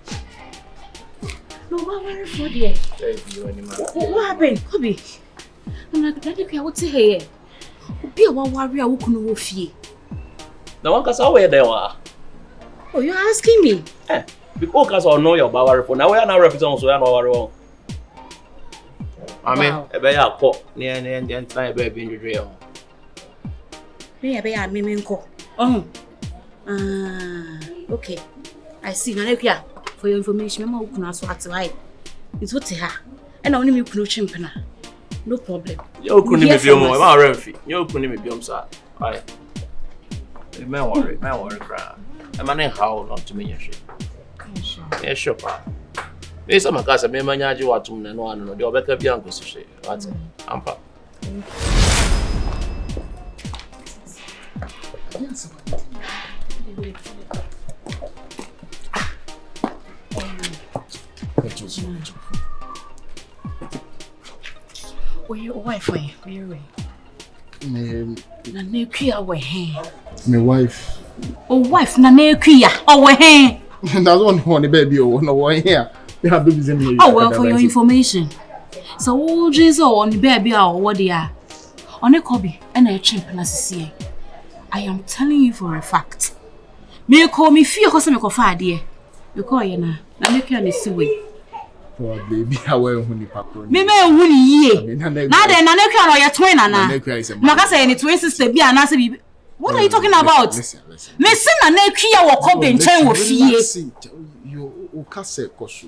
No, what worry for dear? What happened, Kobe? I'm like, Daddy, what's here? Be a warrior who couldn't go fee. The one cause away there were. Oh, you're asking me? Because I know your power for now we are now represent so I know our I mean, a bear caught near and time baby in the drill. Me a bear, me ko. Oh, okay. I see. Now, for your information, Mama, who can ask what's right. It's what her, and only me could chimpana. No problem. You couldn't be your mom. I'm ready. You couldn't be your son. Aye. Man worry, cry. I'm an how not to me. Yeah, sure. There's some case me manage what to no one no. The better be uncle say. What? Ampa. Where your wife way? Na nekuya we hen. My wife. Oh wife na nekuya. Oh we hen. That's one the baby oh no one here. We have babies in here. Oh well, for your information. So all Jesus on the baby or what they are. On a copy and a chimp na sisi. I am telling you for a fact. Me call me fear cause me ko fa de. You call you na nekuya na siwe. Oh baby, how are you papa? Me wuni ye. Na de na nekuya no your twin na. Maka say any twin sister bi ana say bi. What are you talking about? Listen. Me say na nekuya wo ko benchen wo fie. You kase koso.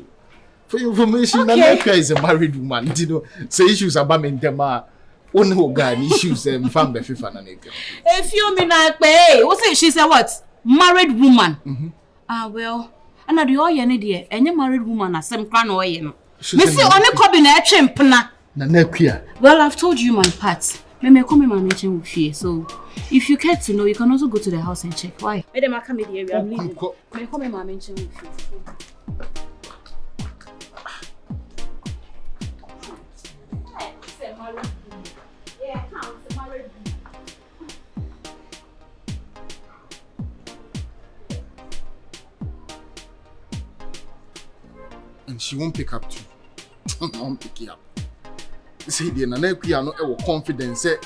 For your information, Nekuya is a married woman. You know, say issues about me tema. One who got issues from the FIFA na Nekuya. If you mean like pay, what say she said what? Married woman. Well, and I do all you need here. Any married woman as some crown or you know. Me say only come na chimp na. Na Nekuya. Well, I've told you my part. Me come my mention with you. So, if you care to know, you can also go to the house and check. Why? Me dem come here. I'm leaving. Me come my mention with you. And she won't pick up too. Won't pick it up. Say the Nekuya no e confidence say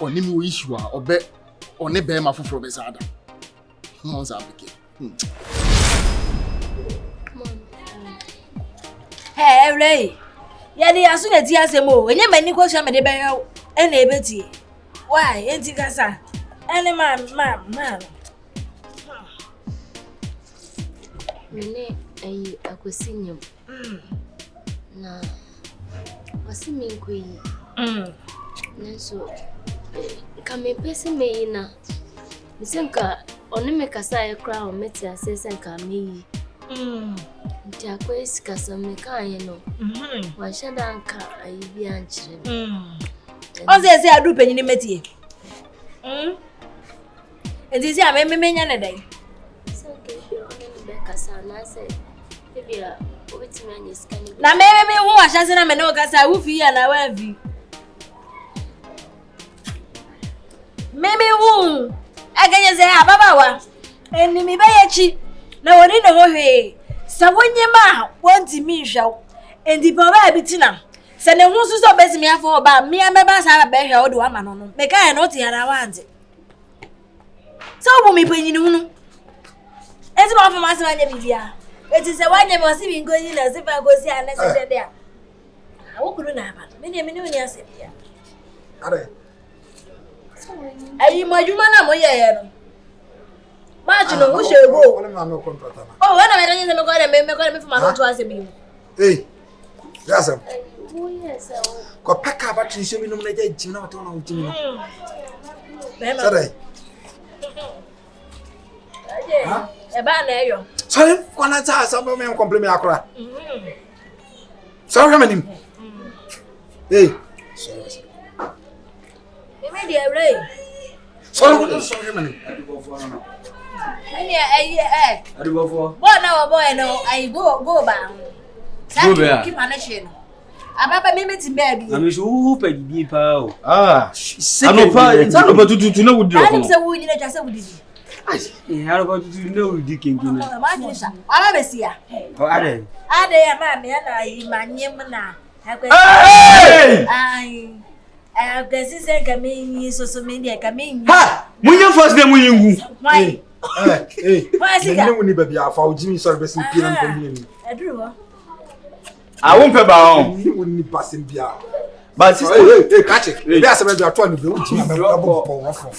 oni mi issue or be oni be ma foforo be sada. No za pick. Hey, Ray. Ya di asu na ti asemo. Enye mani ko sha me de be hwe e na ebeti. Why? Enti kasa. Any man. Mene ayi akwesinyam. Na wasi mi nkui. Nanso kame pese me na. Misenka oni me kasa e kra o meti asese nka me. Nti akwesi kasa me kan no. Wa shada nka ayi bi anchire. Onse se adu penyi ni metie. Enti se ame menya na dai. So ke bi oni be kasa na se bia obetimi anya skani. Na me hu wa shanse na me no kasa wu fi ya na wa vi. Meme hu aganye se ababa wa. Eni mi be yechi na woni no hwe. Sa wonye ma wonti mi hwa. Enti pa ba bitina. Se ne hu so betimi afọ ba me ameba sa ba hwa wo de wa ma no no. Me ka no ti ya na wante. So bo mi penyi ni hu no. Enti ma fa ma se anya bibia. Eti se wanye mo si bi ngozi na se fa gosi ana se de a. Awo kuru na ba. Me ni uni ase bia. Are. Ayi majuma na mo ye no. Ma ji no wo shego. Wala ma no contract na. Oh, wana me nanye se me ko me fa ma no to ase bi. Hey. Yasem. Oh yes. Ko paka ba trin se mi no na ja jim na wato na wo jim no. Sare. Ha? E ba na eyo. Sorry, kwana ta asamba me compliment akora. Sorry manim. Hey. Sorry. Me dey Ray. Sorry manim. Ani Adubofo. Boy no, I go ba. Go ba. Keep manage no. Ababa me meeting baby. Ami so who pedi bi pa o. Anopa tutu na wudi Ani se wo nyina twa se wudi. Anopa tutu na wudi kenkene. Ma nyisa. Ala besia. O ade. Ade ya ma me na imanyem na. Ai. Gasi se kamenyi so me dia kamenyi. Ha! Munye first day munye ngu. Why? Why siga? Ni woni baby afa o jimi sorry be sin pina nko mi. Edru ho. I won't pay by Ni woni passing bia. But hey, catch it. Be asem be ato anu be o jimi me abo pon wafo.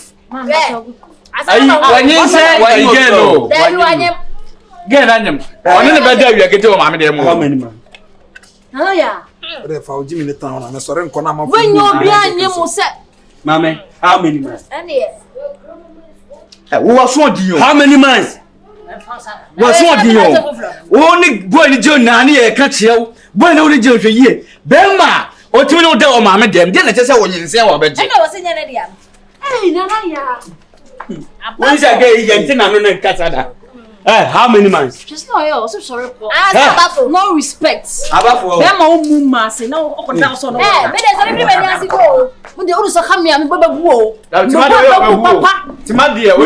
When you say again no. There you anyem. Again anyem. Oni ne be da wi akete o ma me dem. How many man? Oh yeah. Ode fa oji mi ne tan na me sore nko na ma fu. When you be anye mo se. Mame, how many months? Wo wa so di yo. How many months? Wo so di yo. Wo ni boy ni je na na e ka kiew. Boy na wo ni je hwe yie. Be ma o timi no de o ma me dem. De na che se wo nyinse wo be je. Ena wo se nya na dia. Eh, nana ya. When is again you think I no kasa da. How many months? Just no yo, so sorry for. No respect. Abafo. Be ma o mu ma se na o ko down so no. Me dey say me be nyansi go. Mo dey o so come here me baba bu o. Timadi e wo.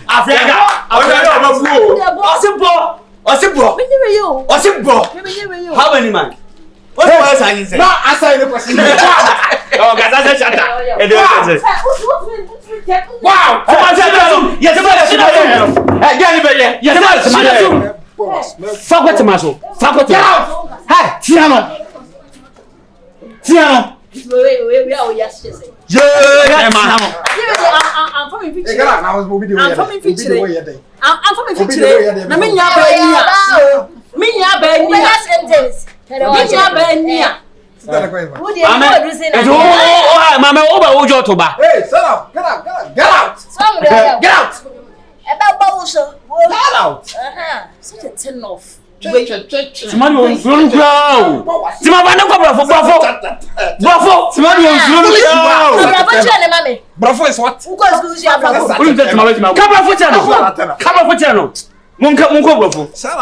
Africa. Osibo. How many months? What was I saying? No, I said the question. Oh, God, that's a shut up. Wow! Yes, fuck what Tomaso. Fuck what Hey, Tiano. We are yes. Yeah, I'm from Victory. I'm from Victory. I'm from Victory. Na me nya ba ni. Last sentence. Mama, over Ojo Toba. Hey, shut up. Get out. Get out. Get out. Get out. Such a turn off. Somebody was running ground. Somebody Bravo is what? Shut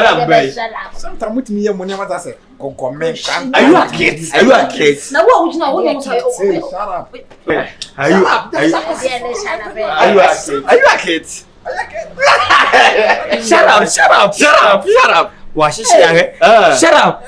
up. Babe. Sometimes with me, money was say, Are you a kid? Are you a kid? Now what would you know? Hey, shut up. Are you a kid? Shut up. Wash it. Shut up.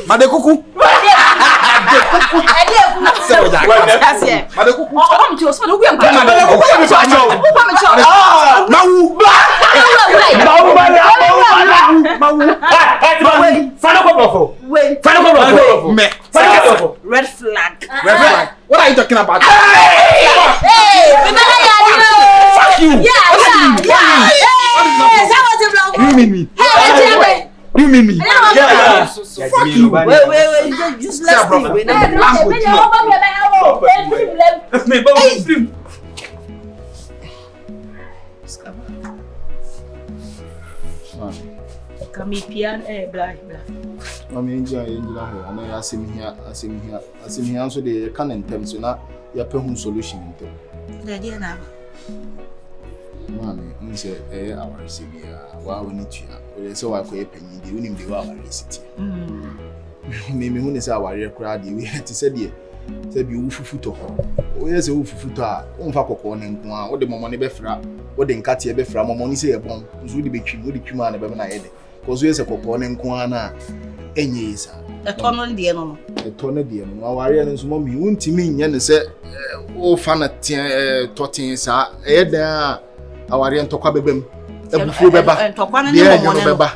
Madekuku. Red flag. What are you talking about? Fuck you. You mean me? Yeah. Fuck you. Wait. Just let's think. Kami pian blah. Mami enja ho na asim here so dey can in terms so na ya pe hun solution ntem. Daddy na. Mami nse our receiver wa woni tua. O say wa ko e panyin dey unim dey wa our receiver. Me hu ne say our kra dey we ti say dey say bi wufufu to ho. O ye say wufufu to a o mfa kokko ne nko a o de momo ne be fra o de nkate be fra momo ni say e bon nzu de betwim o de twima na be na ye de. Kozo ye say kokko ne nko a na enye isa. Etono de no. Etono de no. Aware ne nso mo mi untimi nye ne say o fa na totin sa e dan aware ntokwa bebem ebufu beba ntokwa ne momo ne beba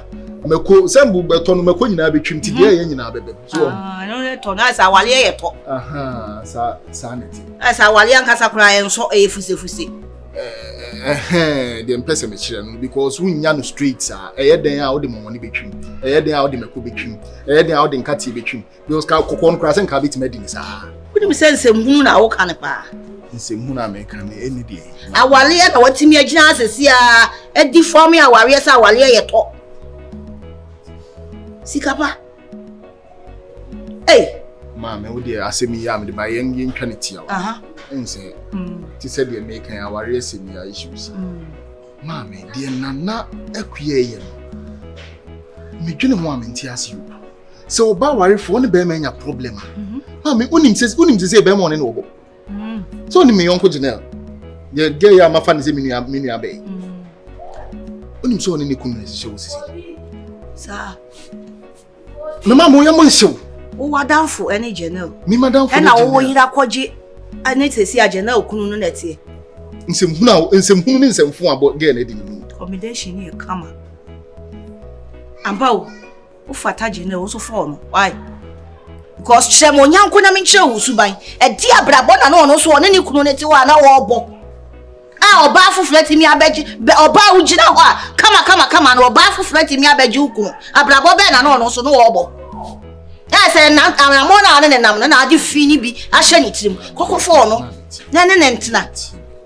meko sembu beto no meko nyina betwim ti de ye nyina bebem so no to na sa awale ye to sa neti sa awale ankasa kura ye nso efuse de mpese me kire no because wunya no streets ye den a wo de momo ne betwim ye den a wo de meko betwim ye den a wo de nkati betwim because ka kokon kura sen ka bit medi ni sa wudi mi sense hunu na wo kan pa nsemu na me kan eni de awale na watimi agina asesi a edi form awale sa awale ye to Sikapa. Hey. Mama, we dey asemi ya me dey buy yen twanity ya. Nse. Ti said dey make an aware asemi ya issues. Mama, dey nana akuye ye. Me dwene ho amenti ase you. So oba ware fo ne be ma nya problem. Mama, unim say be ma ne no go. So ni me yonko Gynel. Ye ge ya mafa ne say mini abe. Unim so ne kunu ne se sisi. Sa. Me mama yo mo show. O wadanfo ene Gynel. Me madam for. Na wo yira kwaje ane tesi a Gynel kunu no na tie. Nsemhunu ni nsemfu abo ge na di ni. Accommodation ni kama. Amba o fata Gynel so for no. Why? Because chemo nyanko na menche wo suban. E di abrabo na no so one ni kunu ne ti wa na wo obo. Oba fufleti mi abeji oba ujina ho a kama na oba fufleti mi abeji ukunu. Abrabo be na no so no wo obo. Ya say na amona na nam na adi fini bi ahye ni tirim. Kokofo no. Na ntina.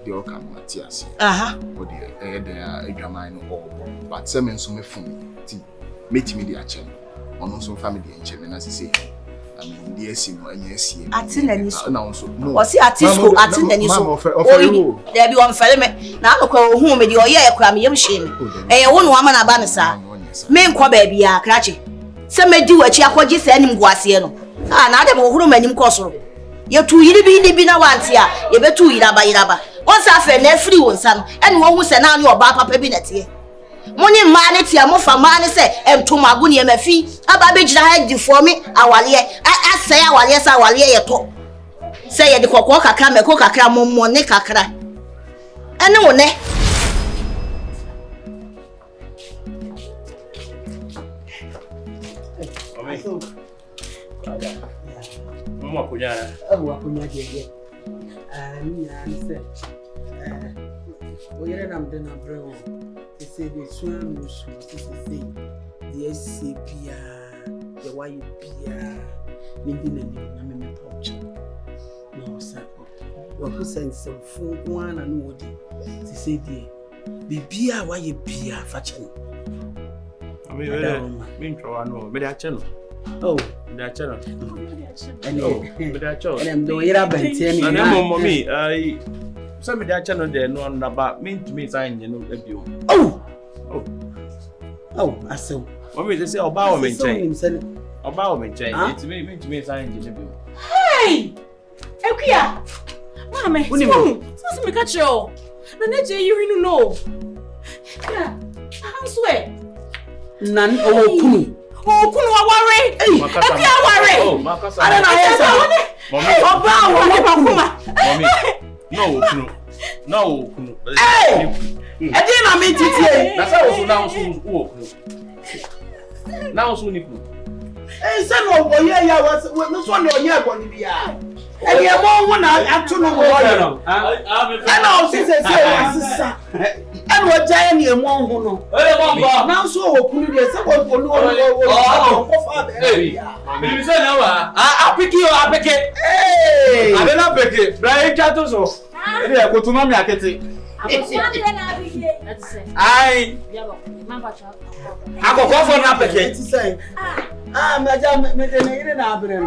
The all can Matthias. What the adwaman no but some men so me fun. Meet me the Acjei. On also family in China as say. I mean the esi no anya esi. Atinani so. Na also no. O si atisco atinani so. There be one felle me. Na no kwa hu me di oye ekura me yem hye me. Wo no ama na ba ne sa. Me nkwa ba bia krache. Se me di wachi akwaji se anim guase no. Na de bo huru manim kosoro. Ye tu yiri bi na wanti a ye be tu yiraba. Once afa na free won sa no. Ene wo hu se na ane oba papa bi na tie. Moni ma ne tia mo fa ma ne se entomago ne mafi aba be gira ha di for me awale asai awale sa awale ye to se ye de kokko kakra me ko kakra mo ne kakra ene wo ne Mama kunya akunya je ni ya se o yere nam de na brewo say the swim no so say the SCPia the YPia maybe na me pouch no say o who sense fu one and no di say the bibia YPia fachen me ntwa no me da channel da channel and do yera bantie ni na mommy so me da channel there no na me to me sign you know ebio aso mommy they say oba o menchen it me sign you ebio hey Akua mama so me catch you na Adjei you no yeah how swear nan kunu aware Akua aware I don't know mommy oba o bakuma mommy no kunu hey Adjei na me titie na say also now so ni kunu say no boy ya was no so no nya agoni bia e ye mo hu na atu no wo no na o si se asisa and what giant ye mo hu no na so wo kunu de se ko no ko fa be mi say na wa apeke hey ade na apeke bra e chato so e de ko tuma mi akete ai akoko fo na apeke maja me de na ire na abre hello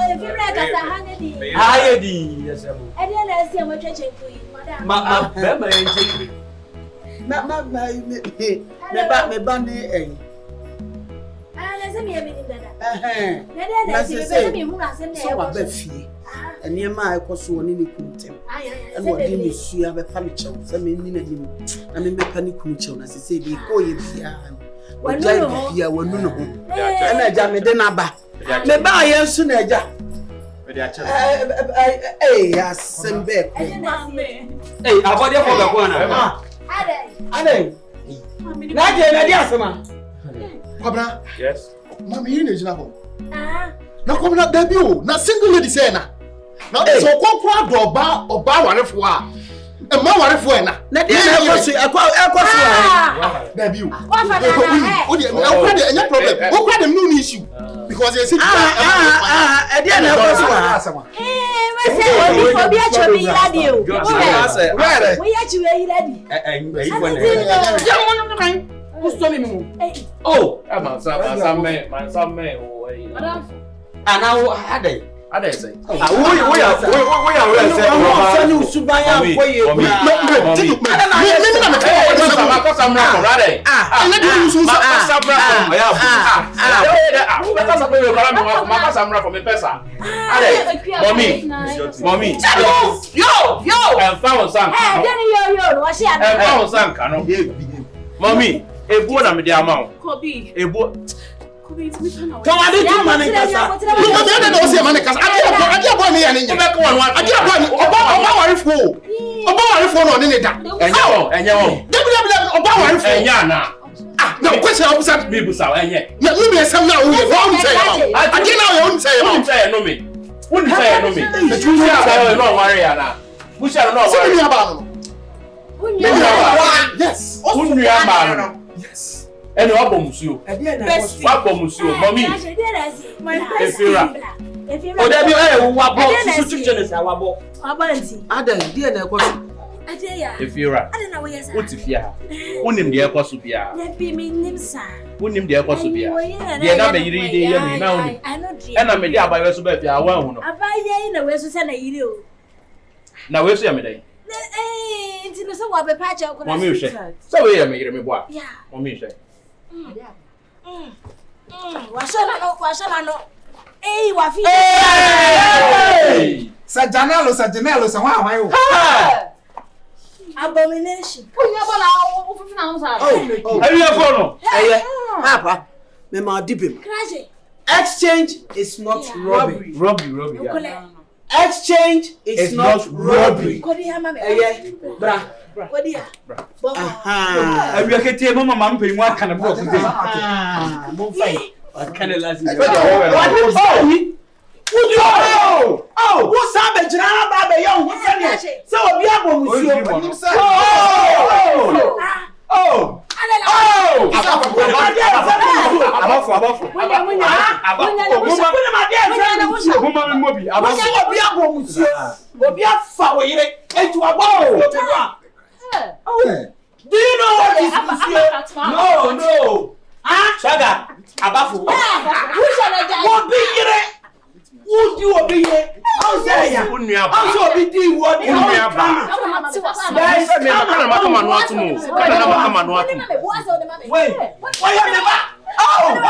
if you like as Hayedi yes abo e de na ese mo cheche ku yi madam ma be ma enje me ba ni eyin na se mi e mi ni dada na se mi hu na se na so wa ba fie ene ma akoso oni ni kuntem ene odi ni sua be pa me chew se me ni na nim na me mepa ni kunu chew na se bi ko ye bia Adjei bia wanu no ho na Adjei me de na ba me ba ye nso na Adjei me de Acjei asembe ko abode ko be ko na Adjei na Adjei na dia asema Kwabra yes mama yiri na jina ho na kwabra da bi o na single lady say na so kokwa do oba warefo a e ma warefo e na dia na ekosu da bi o di anya problem o kwa dem no issue because you see dia na ekosu we say obi acho mi ladi o we ya chiwe yi ladi Who's telling me? Oh, my son, man. Oh, and now Adjei. Adjei say. We are Mommy. Mommy, a boy am the amount. Kobe. A boy. Come on, do money kasa. No, I say money kasa. I dey boy me yan nje. I dey boy oba wari fo. Oba wari fo no ni da. Enye wo. Oba wari fo. Enya na. Ah, no question obusa Me busa enye. Na me sem na wo ye. Wo say am. I dey na wo say am. Say no me. Wouldn't say no me. The truth is about no worry na. Busha no worry. Say me about no. Yes. Yes. And what bomusuo? What bomusuo? Mommy. Oh, there be wabo. Susu chicken say wabo. Adjei, dear na ekoso. Efira. What ifia? Unim de ekoso bia. Unim de ekoso bia. De na be yiri de ye me na uni. E na me de abaye so ba fia wa hu no. Abaye na we so se na yiri o. Na we so ya me dai. Nti no so wa be pa cha ko na. Mommy hwe. So we ya me yiri me boa. Mommy hwe. Washala no. Hey, wafi. Hey! Sa Gynel, sa hwan o. Abomination. Onya bala ofufina no sa. Oh. Are you for no? Papa, me ma dipim. Kraje. Exchange is not robbery. Robbery. Yeah. Exchange is not robbery. Kodi ama me. Bra. Kodi ya. Aha. Abi akete mama mampe mu aka na bro fude. Mo fai. Aka na last. Oh, who sabe jina ba be yo who sane. Se obi abomusuo. Oh. Do you know what is monsieur? No. Saga, abafu. What be here? Would you obey? I'll say ya. Also be the what you have. Guys, come on, what to move. Wait, why are you back? Oh,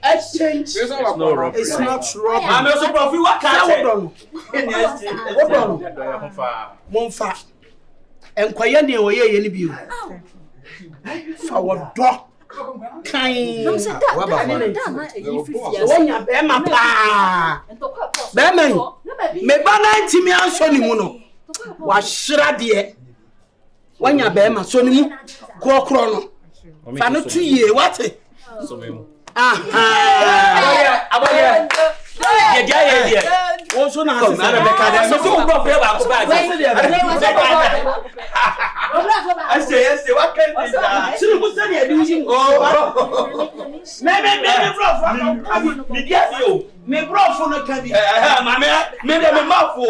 exchange is not robbery. I'm also profit. What can Monfa. Enquire near where ye be. For dog. Kind. Me bana ntimi anso ni mu no. Wa hira de. Wanya be ma so ni mu. Krokro no. Fa no 2 years what? So me. Aboye. Yeah. Also na say so bro fe ba ko ba. Asiedu, what can you do? Sinu ko say e di jin. Me bro me dia yo. Me bro fo no kan bi. Mame, me de me mafo.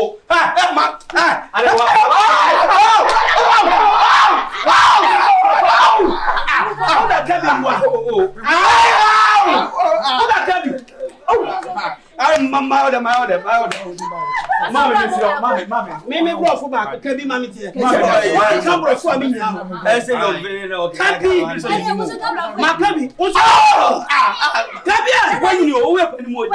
Me bro fo ba kan bi mama tie. Kan bro fo mi nya. Say you very no. Kan bi. Ma kan bi. Kan bi. When you owe any more.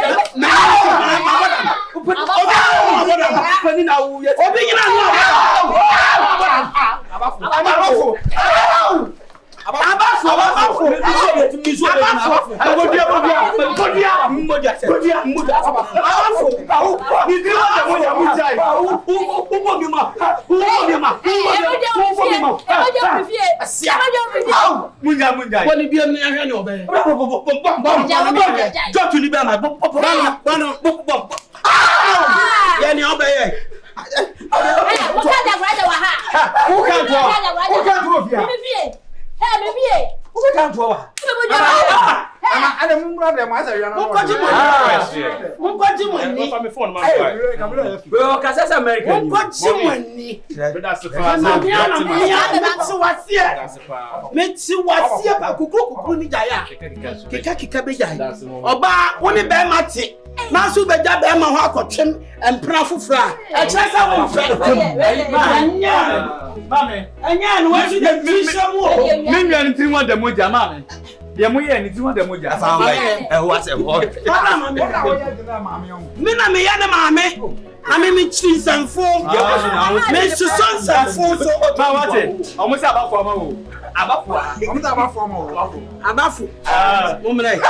Nasu beja be ma ho akotwem empra fofra e kyeresa wo fra anya no wasu de fisha mu me nua ni tiri wada moja mame ye mo ye ni tiri wada moja afa ba e ho ase ho me na me ya na mame ame me chinsanfo me susonsanfo so ma wate o mo se abafo ama wo abafo abafo mo mumre